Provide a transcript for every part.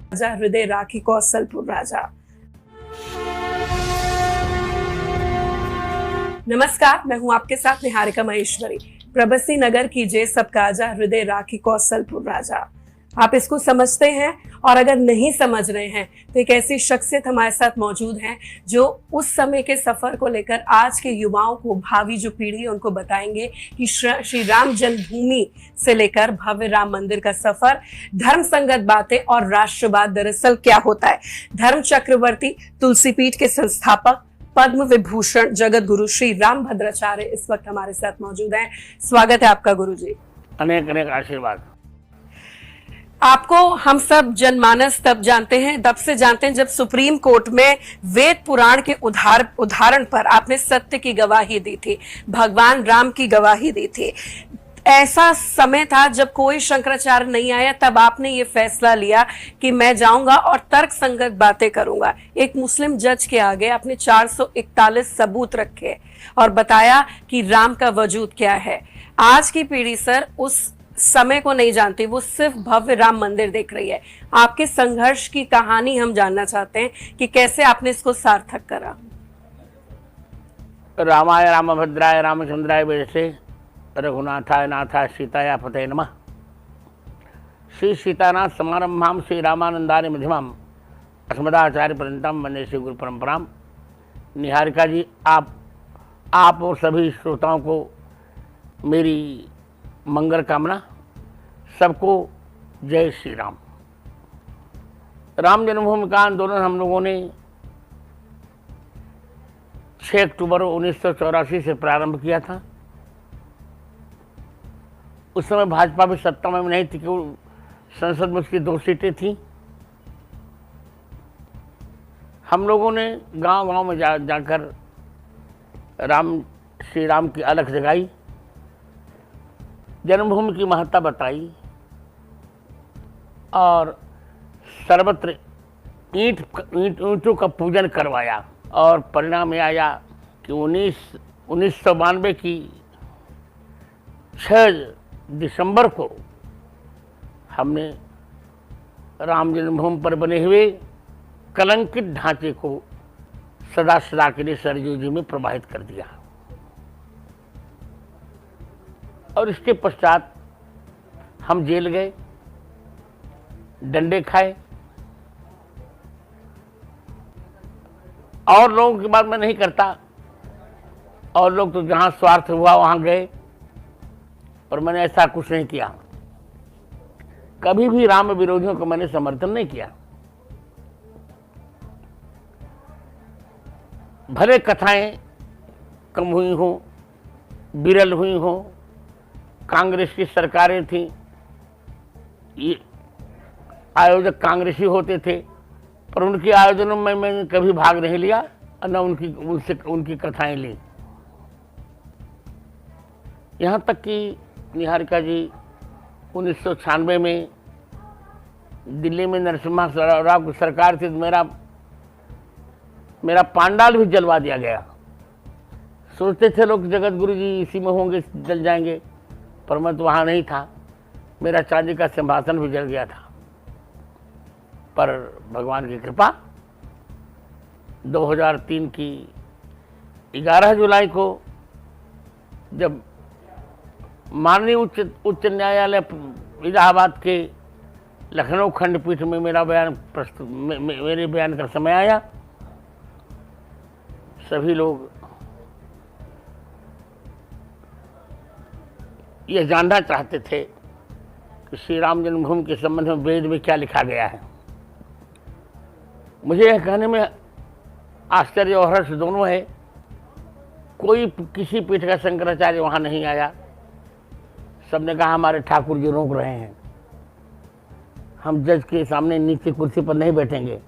राजा हृदय राखी कौशलपुर राजा। नमस्कार, मैं हूं आपके साथ निहारिका महेश्वरी। प्रबसी नगर कीजिए सबका आजा हृदय राखी कौशलपुर राजा। आप इसको समझते हैं, और अगर नहीं समझ रहे हैं तो एक ऐसी शख्सियत हमारे साथ मौजूद है जो उस समय के सफर को लेकर आज के युवाओं को, भावी जो पीढ़ी है उनको बताएंगे कि श्री राम जन्मभूमि से लेकर भव्य राम मंदिर का सफर, धर्म संगत बातें और राष्ट्रवाद दरअसल क्या होता है। धर्म चक्रवर्ती तुलसी पीठ के संस्थापक पद्म विभूषण जगत गुरु श्री राम भद्राचार्य इस वक्त हमारे साथ मौजूद हैं। स्वागत है आपका गुरु जी। अनेक अनेक आशीर्वाद। आपको हम सब जनमानस तब जानते हैं, तब से जानते हैं जब सुप्रीम कोर्ट में वेद पुराण के उदाहरण पर आपने सत्य की गवाही दी थी, भगवान राम की गवाही दी थी। ऐसा समय था जब कोई शंकराचार्य नहीं आया, तब आपने ये फैसला लिया कि मैं जाऊंगा और तर्क संगत बातें करूंगा। एक मुस्लिम जज के आगे आपने 441 सबूत रखे और बताया कि राम का वजूद क्या है। आज की पीढ़ी सर उस समय को नहीं जानती, वो सिर्फ भव्य राम मंदिर देख रही है। आपके संघर्ष की कहानी हम जानना चाहते हैं कि कैसे आपने इसको सार्थक करा। रामाय रामभद्राय रामचंद्राय वेदसे रघुनाथाय नाथाय सीताया पतये नमः। श्री सीतानाथ समारंभाम श्री रामानंदानि मध्यमाम अस्मदाचार्य पर्यंतम वंदे श्री गुरु परंपराम। निहारिका जी, आप और सभी श्रोताओं को मेरी मंगल कामना। सबको जय श्री राम। राम जन्मभूमि का आंदोलन हम लोगों ने 6 अक्टूबर 1984 से प्रारंभ किया था। उस समय भाजपा भी सत्ता में नहीं थी, क्योंकि संसद में उसकी 2 सीटें थीं। हम लोगों ने गांव-गांव में जाकर श्री राम की अलख जगाई, जन्मभूमि की महत्ता बताई और सर्वत्र ईंटों का पूजन करवाया। और परिणाम यह आया कि 1992 की 6 दिसंबर को हमने राम जन्मभूमि पर बने हुए कलंकित ढांचे को सदा सदा के लिए सरयू जी में प्रवाहित कर दिया। और इसके पश्चात हम जेल गए, डंडे खाए, और लोगों की बात मैं नहीं करता। और लोग तो जहां स्वार्थ हुआ वहां गए, और मैंने ऐसा कुछ नहीं किया। कभी भी राम विरोधियों को मैंने समर्थन नहीं किया। भले कथाएं कम हुई हों, विरल हुई हों, कांग्रेस की सरकारें थीं, ये आयोजक कांग्रेसी होते थे, पर उनके आयोजनों में मैंने कभी भाग नहीं लिया और न उनकी कथाएं ली। यहाँ तक कि निहारिका जी 1996 में दिल्ली में नरसिम्हा राव की सरकार थी, तो मेरा पांडाल भी जलवा दिया गया। सोचते थे लोग जगत गुरु जी इसी में होंगे, जल जाएंगे, पर मैं तो वहाँ नहीं था। मेरा चांदी का सिंहासन भी जल गया था। पर भगवान की कृपा 2003 की 11 जुलाई को जब माननीय उच्च न्यायालय इलाहाबाद के लखनऊ खंडपीठ में मेरे बयान का समय आया, सभी लोग यह जानना चाहते थे कि श्री राम जन्मभूमि के संबंध में वेद में क्या लिखा गया है। मुझे यह कहने में आश्चर्य और हर्ष दोनों है। कोई किसी पीठ का शंकराचार्य वहाँ नहीं आया। सबने कहा हमारे ठाकुर जी रोक रहे हैं, हम जज के सामने नीचे कुर्सी पर नहीं बैठेंगे।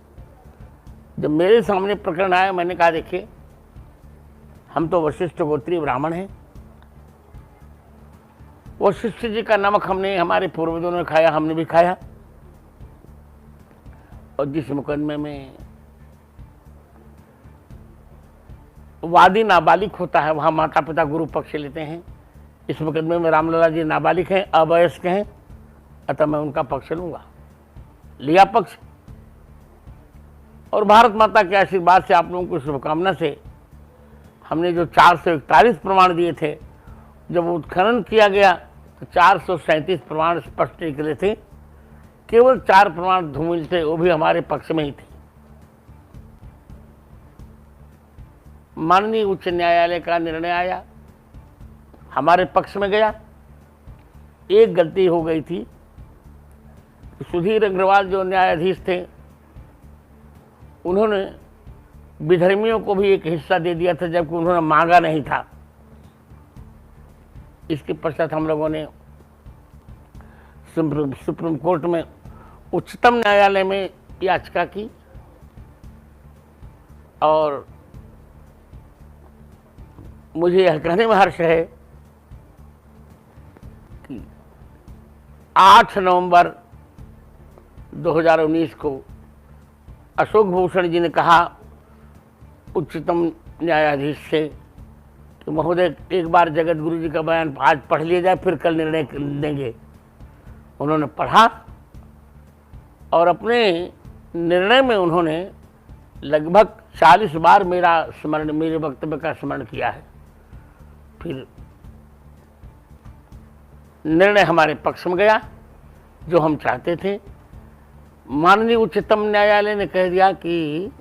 जब मेरे सामने प्रकरण आया, मैंने कहा देखिए, हम तो वशिष्ठ गोत्रीय ब्राह्मण हैं। वशिष्ठ जी का नमक हमारे पूर्वजों ने खाया, हमने भी खाया। और जिस मुकदमे में वादी नाबालिग होता है, वहाँ माता पिता गुरु पक्ष लेते हैं। इस मुकदमे में रामलला जी नाबालिग हैं, अवयस्क हैं, अतः मैं उनका पक्ष लूँगा। लिया पक्ष, और भारत माता के आशीर्वाद से, आप लोगों की शुभकामना से हमने जो 441 प्रमाण दिए थे, जब उत्खनन किया गया तो 437 प्रमाण स्पष्ट निकले थे। केवल 4 प्रमाण धूमिल थे, वो भी हमारे पक्ष में ही थे। माननीय उच्च न्यायालय का निर्णय आया, हमारे पक्ष में गया। एक गलती हो गई थी, सुधीर अग्रवाल जो न्यायाधीश थे, उन्होंने विधर्मियों को भी एक हिस्सा दे दिया था, जबकि उन्होंने मांगा नहीं था। इसके पश्चात हम लोगों ने सुप्रीम कोर्ट में, उच्चतम न्यायालय में याचिका की और मुझे यह कहने में हर्ष है कि 8 नवंबर 2019 को अशोक भूषण जी ने कहा उच्चतम न्यायाधीश से कि महोदय, एक बार जगत गुरु जी का बयान आज पढ़ लिया जाए, फिर कल निर्णय देंगे। उन्होंने पढ़ा और अपने निर्णय में उन्होंने लगभग 40 बार मेरे वक्तव्य का स्मरण किया है। फिर निर्णय हमारे पक्ष में गया, जो हम चाहते थे। माननीय उच्चतम न्यायालय ने कह दिया कि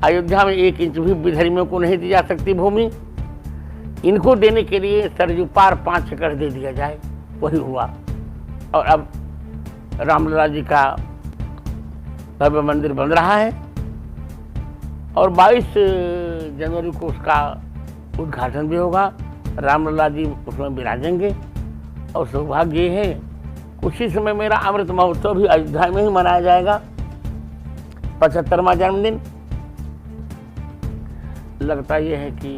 अयोध्या में 1 इंच भी विधर्मियों को नहीं दी जा सकती भूमि, इनको देने के लिए सरयू पार 5 एकड़ दे दिया जाए। वही हुआ और अब रामलला जी का भव्य मंदिर बन रहा है और 22 जनवरी को उसका उद्घाटन भी होगा। रामलला जी उसमें विराजेंगे और सौभाग्य है कुछ ही समय मेरा अमृत महोत्सव भी अयोध्या में ही मनाया जाएगा, 75वां जन्मदिन। लगता यह है कि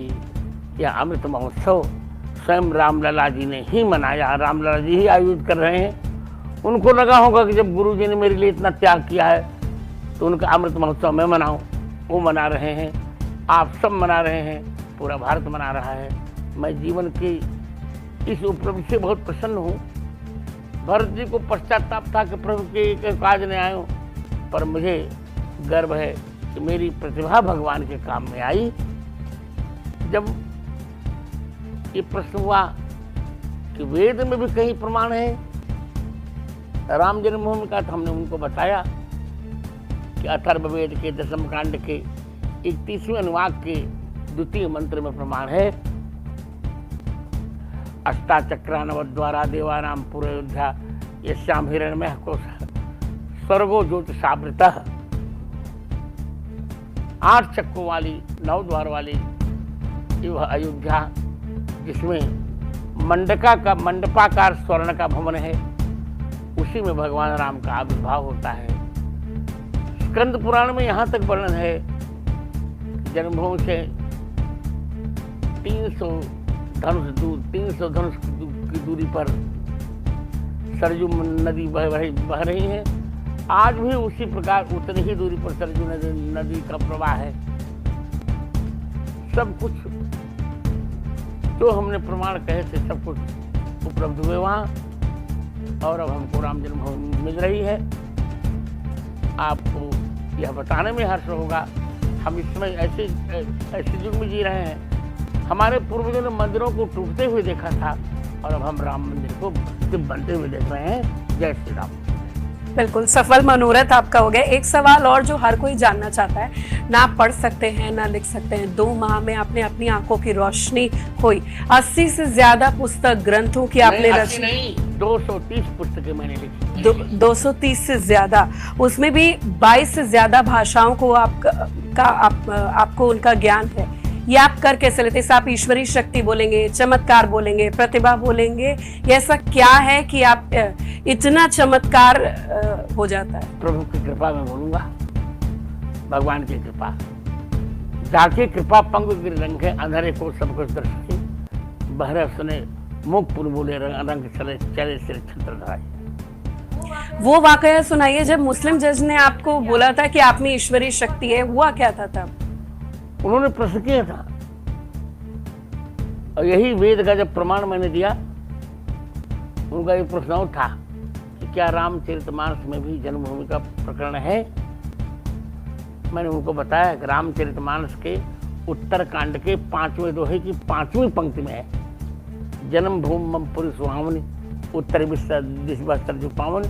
यह अमृत महोत्सव स्वयं रामलला जी ने ही मनाया, रामलला जी ही आयोजित कर रहे हैं। उनको लगा होगा कि जब गुरु जी ने मेरे लिए इतना त्याग किया है तो उनका अमृत महोत्सव मैं मनाऊं। वो मना रहे हैं, आप सब मना रहे हैं, पूरा भारत मना रहा है। मैं जीवन की इस उपलब्धि से बहुत प्रसन्न हूँ। भरत जी को पश्चाताप था कि प्रभु के काज ने आयो, पर मुझे गर्व है कि मेरी प्रतिभा भगवान के काम में आई। जब ये प्रश्न हुआ कि वेद में भी कहीं प्रमाण है राम जन्मभूमि का, तो हमने उनको बताया कि अथर्ववेद के 10वें कांड के 31वें अनुवाक के 2 मंत्र में प्रमाण है। अष्टाचक्रानवद्वारा देवानां पुरोयोध्या यस्याम हिरण्मयः कोशः स्वर्गो ज्योतिषावृतः। 8 चक्रों वाली 9 द्वार वाली वह अयोध्या, जिसमें मंडपाकार स्वर्ण का भवन है, उसी में भगवान राम का आविर्भाव होता है। स्कंद पुराण में यहाँ तक वर्णन है, जन्मभूमि से 300 धनुष की दूरी पर सरयू नदी बह रही है। आज भी उसी प्रकार उतनी ही दूरी पर सरयू नदी का प्रवाह है। सब कुछ जो हमने प्रमाण कहे थे सब कुछ उपलब्ध हुए वहाँ, और अब हमको राम जन्मभूमि मिल रही है। आपको यह बताने में हर्ष होगा, हम इस समय ऐसे युग में जी रहे हैं। हमारे पूर्वजों ने मंदिरों को टूटते हुए देखा था और अब हम राम मंदिर को बनते हुए देख रहे हैं। जय श्री राम। बिल्कुल सफल मनोरथ आपका हो गया। एक सवाल और जो हर कोई जानना चाहता है, ना पढ़ सकते हैं ना लिख सकते हैं, 2 माह में आपने अपनी आंखों की रोशनी खोई। 80 से ज्यादा पुस्तक ग्रंथों की आपने रचना, 230 पुस्तकें मैंने लिखी। 230 से ज्यादा, उसमें भी 22 से ज्यादा भाषाओं को आपको उनका ज्ञान है। ये आप कर कैसे लेते हैं? आप ईश्वरीय शक्ति बोलेंगे, चमत्कार बोलेंगे, प्रतिभा बोलेंगे, ये ऐसा क्या है कि आप इतना चमत्कार हो जाता है? प्रभु की कृपा में बोलूंगा, भगवान की कृपा। जाके कृपा पंग गिरंगे अंधेरे को सब कुछ दर्शके, बहरे सुने मुख पुर बोले रंग चले सिर छत्र धराए। वो वाकया सुनाइए जब मुस्लिम जज ने आपको बोला था कि आप में ईश्वरीय शक्ति है, हुआ क्या था तब? उन्होंने प्रश्न किया था और यही वेद का जब प्रमाण मैंने दिया, उनका एक प्रश्न था कि क्या रामचरितमानस में भी जन्मभूमि का प्रकरण है? मैंने उनको बताया कि रामचरितमानस के उत्तरकांड के 5वें दोहे की 5वीं पंक्ति में है, जन्मभूमि ममपुरी सुहावनी उत्तर दिश बस्तर जो पावन।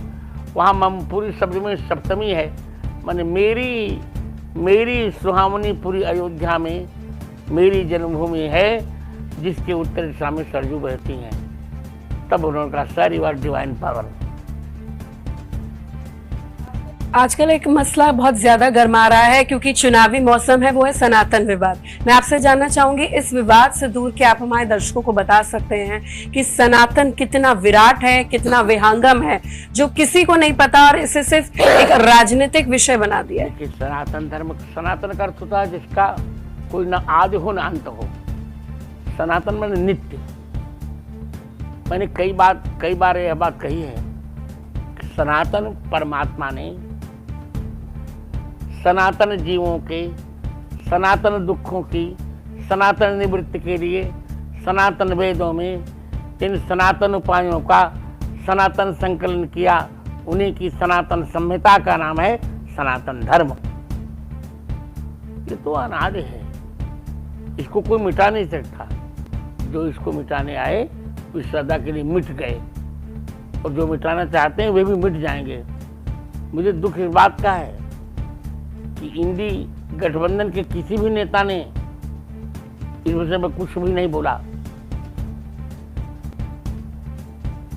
वहाँ ममपुरी शब्द में सप्तमी है, माने मेरी सुहावनी पुरी अयोध्या में मेरी जन्मभूमि है, जिसके उत्तर दिशा में सरयू बहती हैं। तब उन्होंने कहा sir you are divine power. आजकल एक मसला बहुत ज्यादा गर्मा रहा है क्योंकि चुनावी मौसम है, वो है सनातन विवाद। मैं आपसे जानना चाहूंगी इस विवाद से दूर के आप हमारे दर्शकों को बता सकते हैं कि सनातन कितना विराट है, कितना विहंगम है, जो किसी को नहीं पता और इसे सिर्फ एक राजनीतिक विषय बना दिया है। कि सनातन धर्म, सनातन का अर्थ होता है जिसका कोई ना आदि हो ना अंत हो। सनातन माने नित्य। मैंने कई बार यह बात कही है कि सनातन परमात्मा ने सनातन जीवों के सनातन दुखों की सनातन निवृत्ति के लिए सनातन वेदों में इन सनातन उपायों का सनातन संकलन किया। उन्हीं की सनातन संहिता का नाम है सनातन धर्म। ये तो अनादि है, इसको कोई मिटा नहीं सकता। जो इसको मिटाने आए वो सदा के लिए मिट गए, और जो मिटाना चाहते हैं वे भी मिट जाएंगे। मुझे दुख इस बात का है कि इंडी गठबंधन के किसी भी नेता ने इस विषय में कुछ भी नहीं बोला,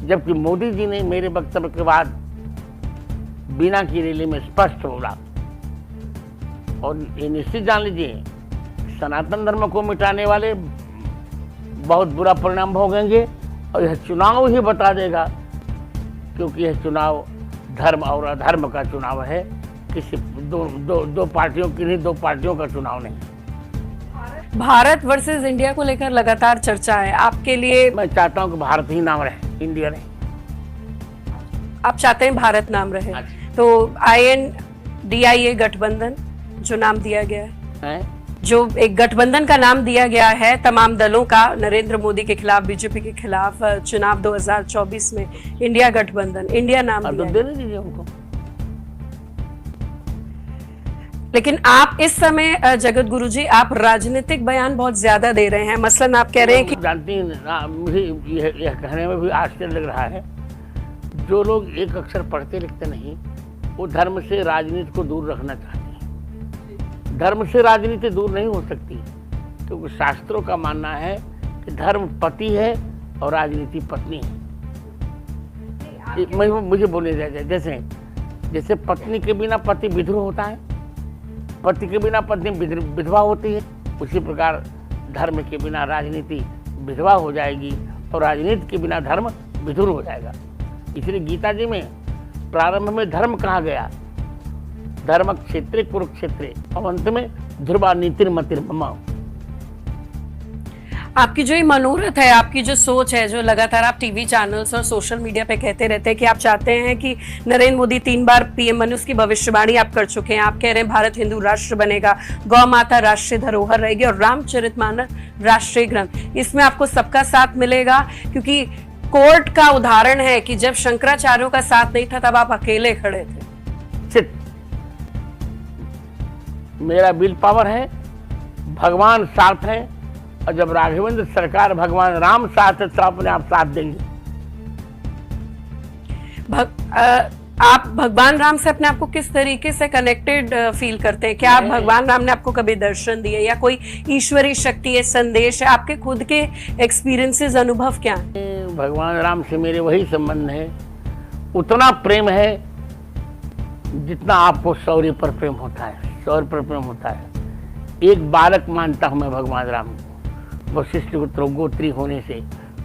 जबकि मोदी जी ने मेरे वक्तव्य के बाद बीना की रैली में स्पष्ट बोला। और ये निश्चित जान लीजिए सनातन धर्म को मिटाने वाले बहुत बुरा परिणाम भोगेंगे, और यह चुनाव ही बता देगा, क्योंकि यह चुनाव धर्म और अधर्म का चुनाव है, किसी दो पार्टियों की नहीं, 2 पार्टियों का चुनाव नहीं। भारत वर्सेस इंडिया को लेकर लगातार चर्चा है, आपके लिए? मैं चाहता हूं कि भारत ही नाम रहे, इंडिया नहीं। आप चाहते हैं भारत नाम रहे? तो INDIA गठबंधन जो नाम दिया गया है, जो एक गठबंधन का नाम दिया गया है तमाम दलों का, नरेंद्र मोदी के खिलाफ, बीजेपी के खिलाफ, चुनाव 2024 में इंडिया गठबंधन, इंडिया नाम दिया देने दीजिए उनको। लेकिन आप इस समय जगत गुरु जी, आप राजनीतिक बयान बहुत ज्यादा दे रहे हैं। मसलन आप कह रहे हैं कि जानती हैं, मुझे यह कहने में भी आश्चर्य लग रहा है, जो लोग एक अक्षर पढ़ते लिखते नहीं वो धर्म से राजनीति को दूर रखना चाहते हैं। धर्म से राजनीति दूर नहीं हो सकती, क्योंकि शास्त्रों का मानना है कि धर्म पति है और राजनीति पत्नी है। मुझे बोले जाए, जैसे पत्नी के बिना पति विधुर होता है, पति के बिना पत्नी विधवा होती है, उसी प्रकार धर्म के बिना राजनीति विधवा हो जाएगी और राजनीति के बिना धर्म विधुर हो जाएगा। इसलिए गीता जी में प्रारंभ में धर्म कहा गया, धर्म क्षेत्रे कुरुक्षेत्रे, और अंत में ध्रुवा नीतिर्मतिर्मम। आपकी जो ये मनोरथ है, आपकी जो सोच है, जो लगातार आप टीवी चैनल्स और सोशल मीडिया पे कहते रहते हैं कि आप चाहते हैं कि नरेंद्र मोदी 3 बार PM बने, उसकी भविष्यवाणी आप कर चुके हैं। आप कह रहे हैं भारत हिंदू राष्ट्र बनेगा, गौ माता राष्ट्रीय धरोहर रहेगी और रामचरितमानस राष्ट्रीय ग्रंथ। इसमें आपको सबका साथ मिलेगा, क्योंकि कोर्ट का उदाहरण है कि जब शंकराचार्यों का साथ नहीं था तब आप अकेले खड़े थे। मेरा विल पावर है, भगवान साथ है, और जब राघवेंद्र सरकार भगवान राम साथ है तो अपने आप साथ देंगे। आप भगवान राम से अपने आप को किस तरीके से कनेक्टेड फील करते हैं? क्या आप भगवान राम ने आपको कभी दर्शन दिए, या कोई ईश्वरीय शक्ति है, संदेश है? आपके खुद के एक्सपीरियंसेस, अनुभव क्या है? भगवान राम से मेरे वही संबंध है, उतना प्रेम है जितना आपको शौर्य पर प्रेम होता है, शौर्य पर प्रेम होता है। एक बालक मानता हूं मैं भगवान राम को, वशिष्ठ गोत्री होने से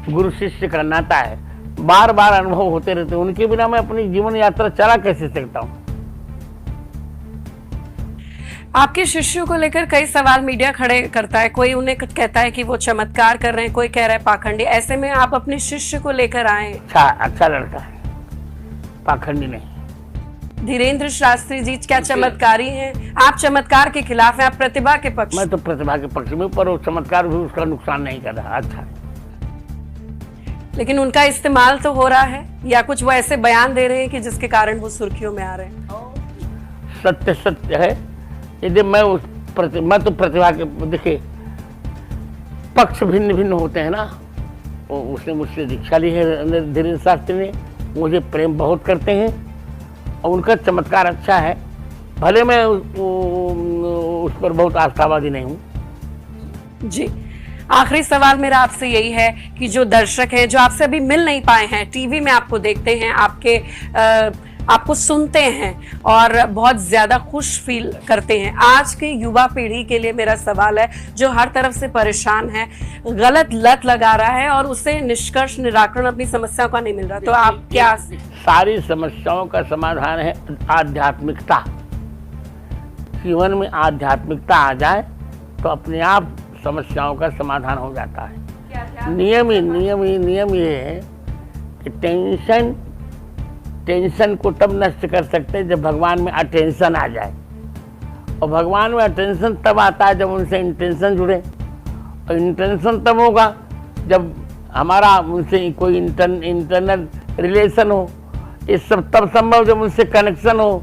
गुरु शिष्य का नाता है, बार बार अनुभव होते रहते हैं। उनके बिना मैं अपनी जीवन यात्रा चला कैसे सकता हूँ? आपके शिष्यों को लेकर कई सवाल मीडिया खड़े करता है, कोई उन्हें कहता है कि वो चमत्कार कर रहे हैं, कोई कह रहा है पाखंडी। ऐसे में आप अपने शिष्य को लेकर आए। अच्छा लड़का है, पाखंडी नहीं। धीरेन्द्र शास्त्री जी क्या चमत्कारी हैं? आप चमत्कार के खिलाफ हैं, आप प्रतिभा के पक्ष। मैं तो प्रतिभा के पक्ष में, पर वो चमत्कार भी उसका नुकसान नहीं कर रहा। अच्छा, लेकिन उनका इस्तेमाल तो हो रहा है, या कुछ वो ऐसे बयान दे रहे हैं कि जिसके कारण वो सुर्खियों में आ रहे हैं? सत्य सत्य है, यदि मैं तो प्रतिभा के, देखिए पक्ष भिन्न भिन्न होते हैं ना। उसने मुझसे दीक्षा ली है धीरेन्द्र शास्त्री ने, मुझे प्रेम बहुत करते हैं और उनका चमत्कार अच्छा है। भले मैं उस पर बहुत आस्थावादी नहीं हूँ। जी, आखिरी सवाल मेरा आपसे यही है कि जो दर्शक हैं, जो आपसे अभी मिल नहीं पाए हैं, टीवी में आपको देखते हैं, आपको सुनते हैं और बहुत ज्यादा खुश फील करते हैं, आज की युवा पीढ़ी के लिए मेरा सवाल है, जो हर तरफ से परेशान है, गलत लत लगा रहा है और उसे निष्कर्ष निराकरण अपनी समस्याओं का नहीं मिल रहा, तो आप क्या? सारी समस्याओं का समाधान है आध्यात्मिकता। जीवन में आध्यात्मिकता आ जाए तो अपने आप समस्याओं का समाधान हो जाता है। नियम ये है कि टेंशन को तब नष्ट कर सकते हैं जब भगवान में अटेंशन आ जाए, और भगवान में अटेंशन तब आता है जब उनसे इंटेंशन जुड़े, और इंटेंशन तब होगा जब हमारा उनसे कोई इंटरनल रिलेशन हो। ये सब तब संभव जब उनसे कनेक्शन हो,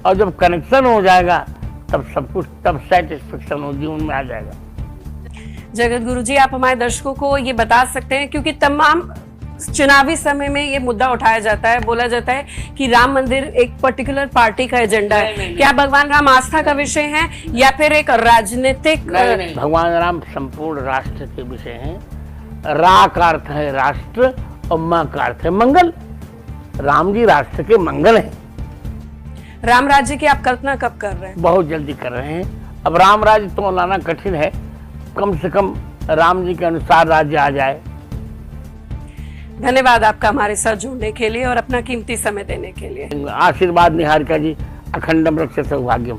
और जब कनेक्शन हो जाएगा तब सब कुछ, तब सेटिस्फेक्शन हो, जीवन में आ जाएगा। जगत गुरु जी, आप हमारे दर्शकों को ये बता सकते हैं, क्योंकि तमाम चुनावी समय में ये मुद्दा उठाया जाता है, बोला जाता है कि राम मंदिर एक पर्टिकुलर पार्टी का एजेंडा है, क्या भगवान राम आस्था का विषय है या फिर एक राजनीतिक? नहीं, भगवान राम संपूर्ण राष्ट्र के विषय हैं। रा का अर्थ है राष्ट्र और मां का अर्थ है मंगल। राम जी राष्ट्र के मंगल हैं। राम राज्य की आप कल्पना कब कर रहे हैं? बहुत जल्दी कर रहे हैं। अब राम राज्य तो लाना कठिन है, कम से कम राम जी के अनुसार राज्य आ जाए। धन्यवाद आपका हमारे साथ जुड़ने के लिए और अपना कीमती समय देने के लिए। आशीर्वाद निहारिका जी, अखंडम रक्षे सौभाग्यम।